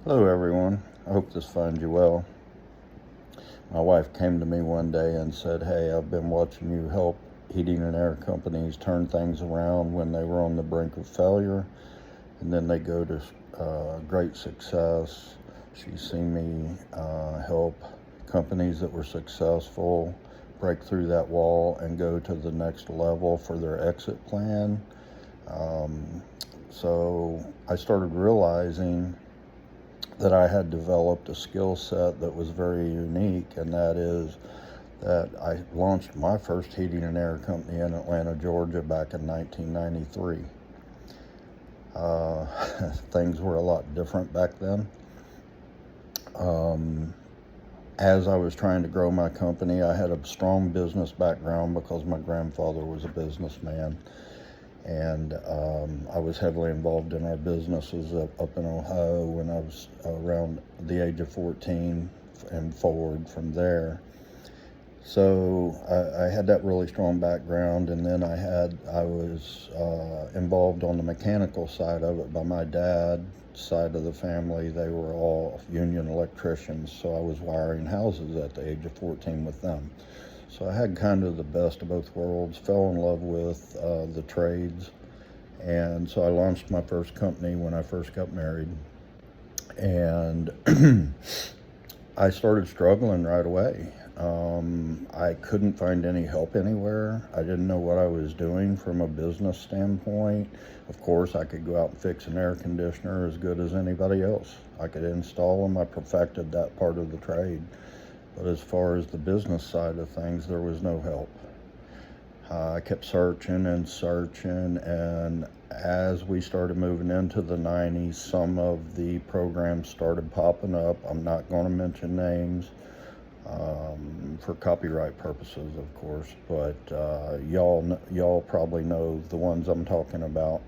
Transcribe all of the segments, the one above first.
Hello everyone, I hope this finds you well. My wife came to me one day and said, "Hey, I've been watching you help heating and air companies turn things around when they were on the brink of failure, and then they go to great success." She's seen me help companies that were successful break through that wall and go to the next level for their exit plan. So I started realizing that I had developed a skill set that was very unique, and that is that I launched my first heating and air company in Atlanta, Georgia back in 1993. Things were a lot different back then. As I was trying to grow my company, I had a strong business background because my grandfather was a businessman. And I was heavily involved in our businesses up in Ohio when I was around the age of 14 and forward from there. So I had that really strong background, and then I was involved on the mechanical side of it by my dad's side of the family. They were all union electricians, so I was wiring houses at the age of 14 with them. So I had kind of the best of both worlds, fell in love with the trades, and so I launched my first company when I first got married. And I started struggling right away. I couldn't find any help anywhere. I didn't know what I was doing from a business standpoint. Of course, I could go out and fix an air conditioner as good as anybody else. I could install them. I perfected that part of the trade. But as far as the business side of things, there was no help. I kept searching and searching, and as we started moving into the 90s, some of the programs started popping up. I'm not going to mention names for copyright purposes, of course, but y'all probably know the ones I'm talking about.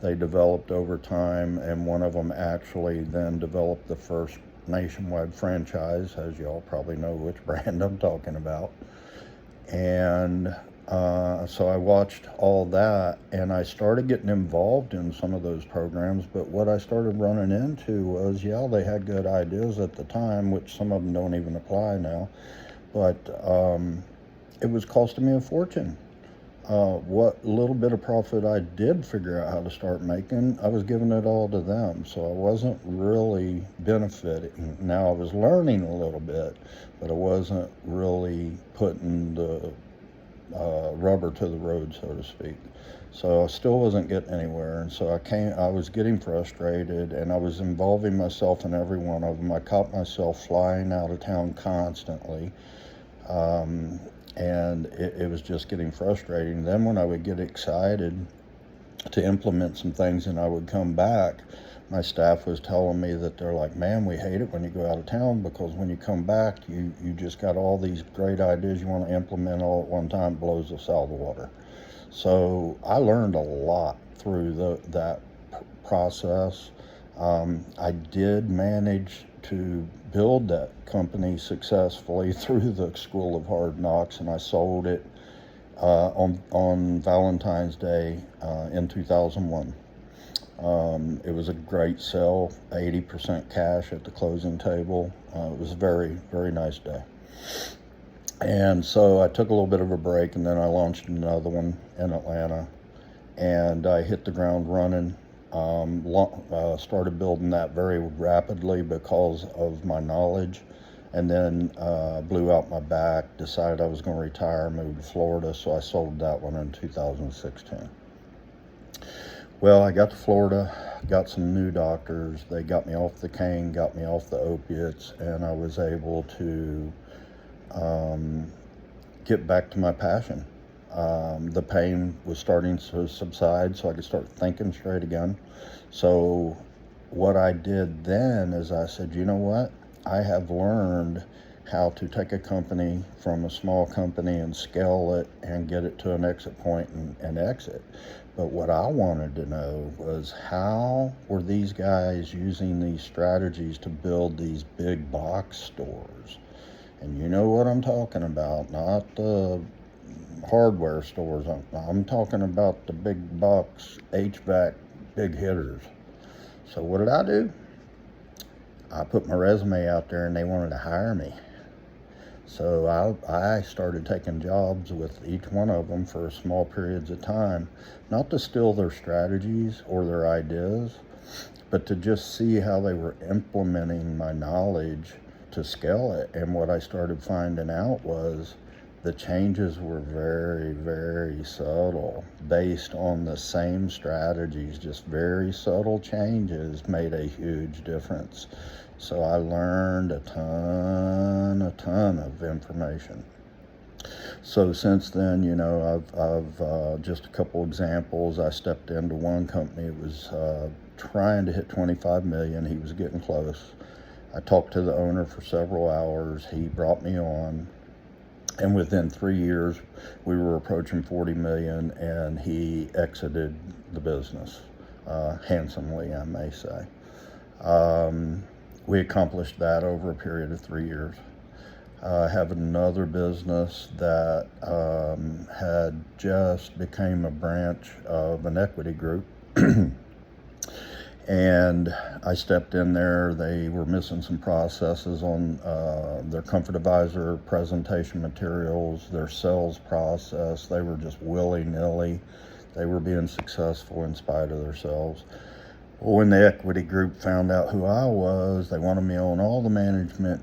They developed over time, and one of them actually then developed the first nationwide franchise, as y'all probably know which brand I'm talking about. And so I watched all that, and I started getting involved in some of those programs. But what I started running into was, yeah, they had good ideas at the time, which some of them don't even apply now. But it was costing me a fortune. What little bit of profit I did figure out how to start making, I was giving it all to them. So I wasn't really benefiting. Now I was learning a little bit, but I wasn't really putting the rubber to the road, so to speak. So I still wasn't getting anywhere, and so I was getting frustrated, and I was involving myself in every one of them. I caught myself flying out of town constantly, and it was just getting frustrating. Then when I would get excited to implement some things and I would come back, my staff was telling me that they're like, "Man, we hate it when you go out of town, because when you come back, you just got all these great ideas you want to implement all at one time, it blows us out of the water." So I learned a lot through that process. I did manage to build that company successfully through the School of Hard Knocks, and I sold it on Valentine's Day in 2001. It was a great sale, 80% cash at the closing table. It was a very, very nice day. And so I took a little bit of a break, and then I launched another one in Atlanta, and I hit the ground running. Started building that very rapidly because of my knowledge, and then blew out my back, decided I was going to retire, moved to Florida, so I sold that one in 2016. Well, I got to Florida, got some new doctors. They got me off the cane, got me off the opiates, and I was able to get back to my passion. The pain was starting to subside, so I could start thinking straight again. So what I did then is I said, you know what? I have learned how to take a company from a small company and scale it and get it to an exit point and exit. But what I wanted to know was, how were these guys using these strategies to build these big box stores? And you know what I'm talking about, not the hardware stores. I'm talking about the big box HVAC big hitters. So what did I do? I put my resume out there and they wanted to hire me. So I started taking jobs with each one of them for small periods of time, not to steal their strategies or their ideas, but to just see how they were implementing my knowledge to scale it. And what I started finding out was the changes were very, very subtle, based on the same strategies. Just very subtle changes made a huge difference. So I learned a ton of information. So since then, you know, I've just a couple examples. I stepped into one company. It was trying to hit 25 million. He was getting close. I talked to the owner for several hours. He brought me on. And within 3 years, we were approaching 40 million, and he exited the business handsomely, I may say. We accomplished that over a period of 3 years. I have another business that had just became a branch of an equity group. And I stepped in there. They were missing some processes on their Comfort Advisor presentation materials, their sales process. They were just willy-nilly. They were being successful in spite of themselves. Well, when the equity group found out who I was, they wanted me on all the management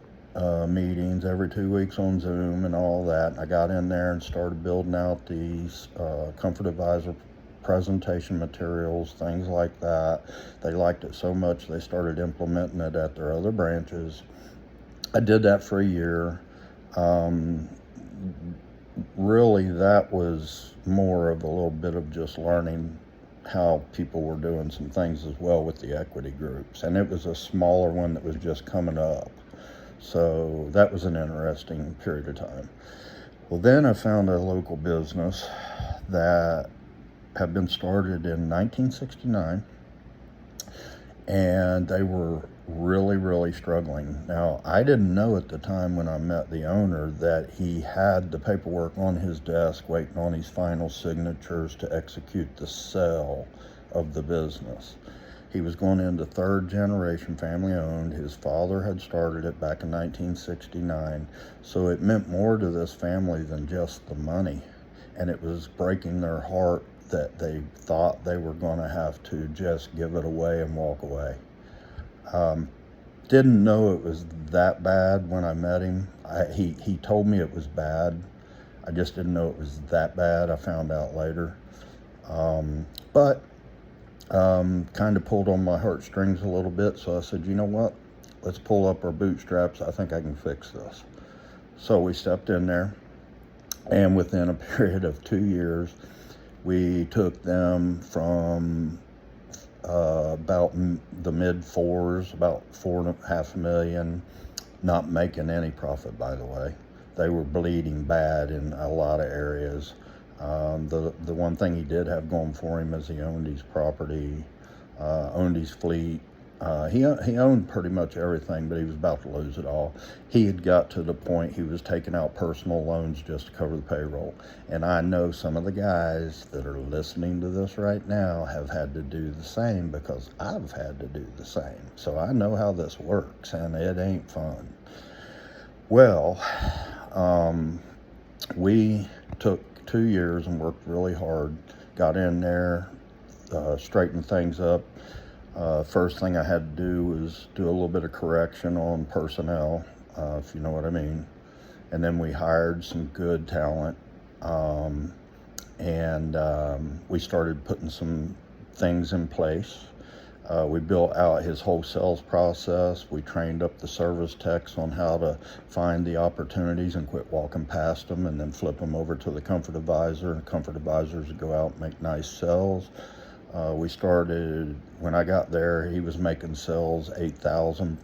meetings every 2 weeks on Zoom and all that. And I got in there and started building out these Comfort Advisor presentation materials, things like that. They liked it so much they started implementing it at their other branches. I did that for a year. Really, that was more of a little bit of just learning how people were doing some things as well with the equity groups. And it was a smaller one that was just coming up. So that was an interesting period of time. Well, then I found a local business that had been started in 1969, and they were really struggling. Now, I didn't know at the time when I met the owner that he had the paperwork on his desk waiting on his final signatures to execute the sale of the business. He was going into third generation, family owned. His father had started it back in 1969, so it meant more to this family than just the money. And it was breaking their heart that they thought they were going to have to just give it away and walk away. Didn't know it was that bad when I met him. He told me it was bad. I just didn't know it was that bad. I found out later. But kind of pulled on my heartstrings a little bit. So I said, you know what? Let's pull up our bootstraps. I think I can fix this. So we stepped in there. And within a period of 2 years, we took them from about the mid fours, about 4.5 million, not making any profit, by the way. They were bleeding bad in a lot of areas. The one thing he did have going for him is he owned his property, owned his fleet. He owned pretty much everything, but he was about to lose it all. He had got to the point he was taking out personal loans just to cover the payroll. And I know some of the guys that are listening to this right now have had to do the same, because I've had to do the same. So I know how this works, and it ain't fun. Well, we took 2 years and worked really hard, got in there, straightened things up. First thing I had to do was do a little bit of correction on personnel, if you know what I mean. And then we hired some good talent, and we started putting some things in place. We built out his whole sales process. We trained up the service techs on how to find the opportunities and quit walking past them, and then flip them over to the Comfort Advisor. And Comfort Advisors would go out and make nice sales. We started, when I got there, he was making sales 8,000,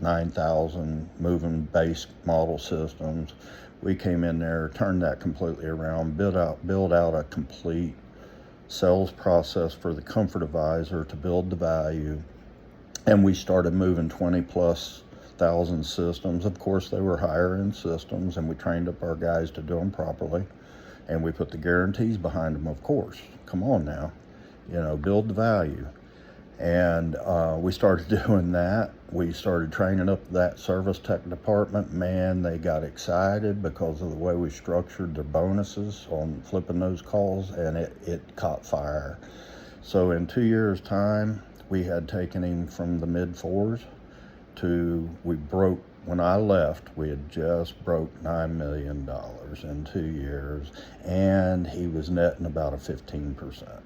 9,000, moving base model systems. We came in there, turned that completely around, built out a complete sales process for the Comfort Advisor to build the value. And we started moving 20,000+ systems. Of course, they were higher end systems, and we trained up our guys to do them properly. And we put the guarantees behind them, of course. Come on now. You know, build the value. And we started doing that. We started training up that service tech department. Man, they got excited because of the way we structured their bonuses on flipping those calls, and it caught fire. So in 2 years' time, we had taken him from the mid fours to, when I left, we had just broke $9 million in 2 years, and he was netting about a 15%.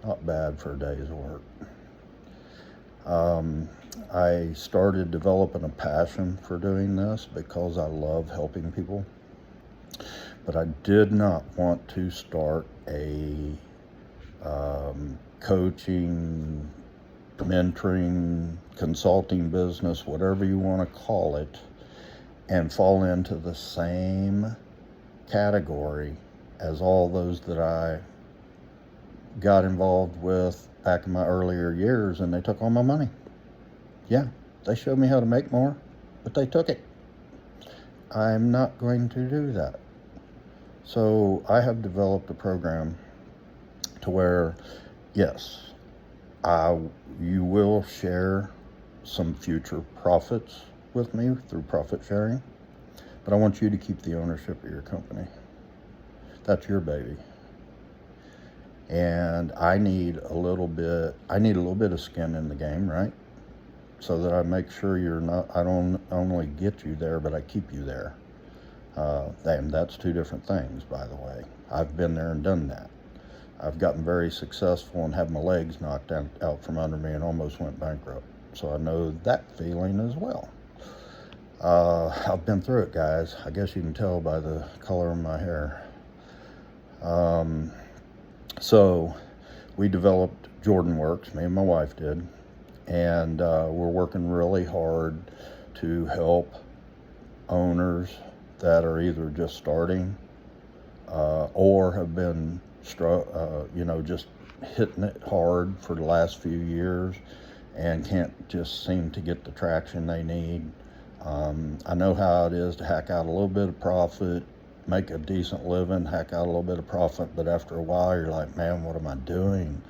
Not bad for a day's work. I started developing a passion for doing this because I love helping people, but I did not want to start a coaching, mentoring, consulting business, whatever you want to call it, and fall into the same category as all those that I got involved with back in my earlier years, and they took all my money. Yeah, they showed me how to make more, but they took it. I'm not going to do that. So I have developed a program to where, yes, you will share some future profits with me through profit sharing, but I want you to keep the ownership of your company. That's your baby. And I need a little bit of skin in the game, right? So that I make sure I don't only get you there, but I keep you there. And that's two different things, by the way. I've been there and done that. I've gotten very successful and had my legs knocked out from under me and almost went bankrupt. So I know that feeling as well. I've been through it, guys. I guess you can tell by the color of my hair. So we developed JordanWorx, me and my wife did, and we're working really hard to help owners that are either just starting or have been just hitting it hard for the last few years and can't just seem to get the traction they need. I know how it is to hack out a little bit of profit, make a decent living, hack out a little bit of profit, but after a while you're like, man, what am I doing?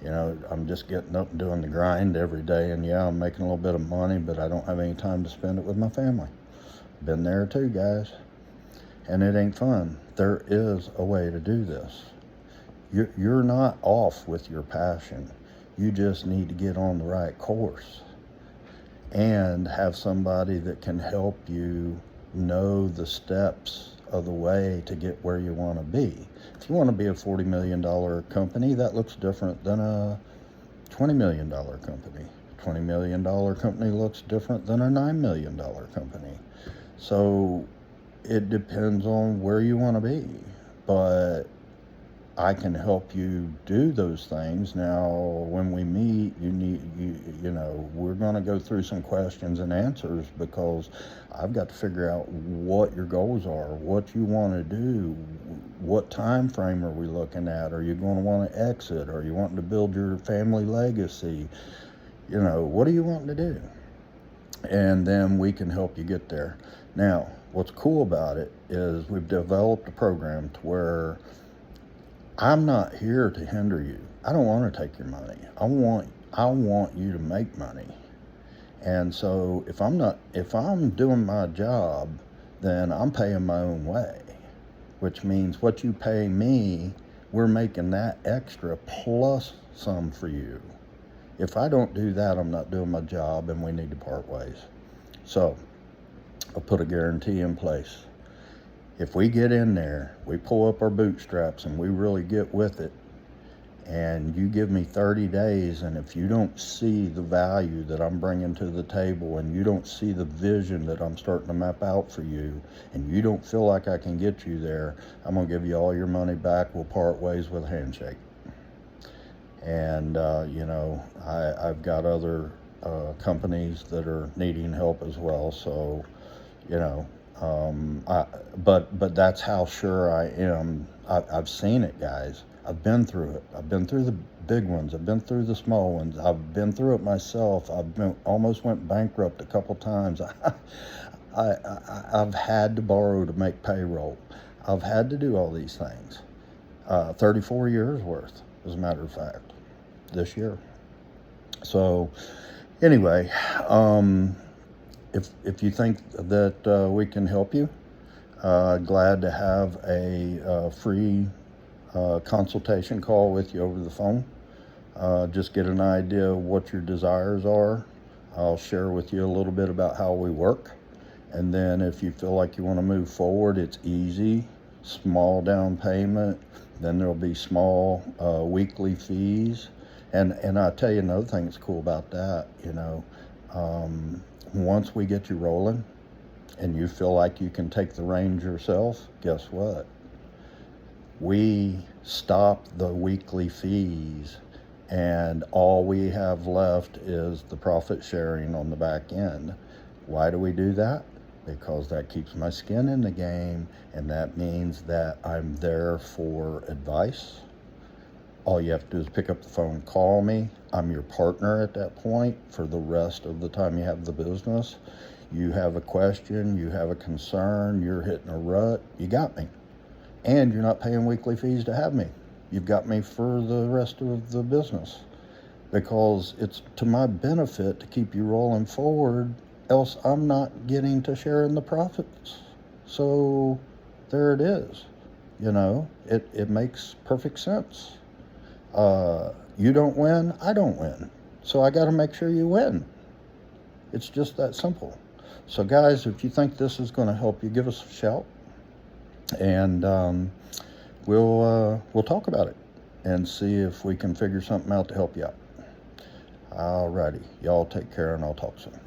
I'm just getting up and doing the grind every day, and yeah, I'm making a little bit of money, but I don't have any time to spend it with my family. Been there too, guys, and it ain't fun. There is a way to do this. You're not off with your passion. You just need to get on the right course and have somebody that can help you know the steps of the way to get where you want to be. If you want to be a $40 million company, that looks different than a $20 million company. A $20 million company looks different than a $9 million company. So it depends on where you want to be. But I can help you do those things. Now, when we meet, we're going to go through some questions and answers because I've got to figure out what your goals are, what you want to do, what time frame are we looking at? Are you going to want to exit? Are you wanting to build your family legacy? What are you wanting to do? And then we can help you get there. Now, what's cool about it is we've developed a program to where I'm not here to hinder you. I don't want to take your money. I want you to make money. And so if I'm doing my job, then I'm paying my own way, which means what you pay me, we're making that extra plus some for you. If I don't do that, I'm not doing my job, and we need to part ways. So I'll put a guarantee in place. If we get in there, we pull up our bootstraps and we really get with it, and you give me 30 days, and if you don't see the value that I'm bringing to the table, and you don't see the vision that I'm starting to map out for you, and you don't feel like I can get you there, I'm going to give you all your money back. We'll part ways with a handshake. And, I've got other companies that are needing help as well. So, but that's how sure I am. I've seen it, guys. I've been through it. I've been through the big ones. I've been through the small ones. I've been through it myself. Almost went bankrupt a couple times. I've had to borrow to make payroll. I've had to do all these things. 34 years worth, as a matter of fact, this year. So anyway, if you think that we can help you, glad to have a free consultation call with you over the phone. Just get an idea of what your desires are. I'll share with you a little bit about how we work. And then if you feel like you want to move forward, it's easy. Small down payment. Then there'll be small weekly fees. And I'll tell you another thing that's cool about that, once we get you rolling and you feel like you can take the reins yourself, guess what? We stop the weekly fees, and all we have left is the profit sharing on the back end. Why do we do that? Because that keeps my skin in the game, and that means that I'm there for advice. All you have to do is pick up the phone, call me. I'm your partner at that point for the rest of the time you have the business. You have a question, you have a concern, you're hitting a rut, you got me. And you're not paying weekly fees to have me. You've got me for the rest of the business, because it's to my benefit to keep you rolling forward, else I'm not getting to share in the profits. So there it is. It makes perfect sense. You don't win, I don't win. So I got to make sure you win. It's just that simple. So guys, if you think this is going to help you, give us a shout, and we'll talk about it and see if we can figure something out to help you out. Alrighty, y'all take care, and I'll talk soon.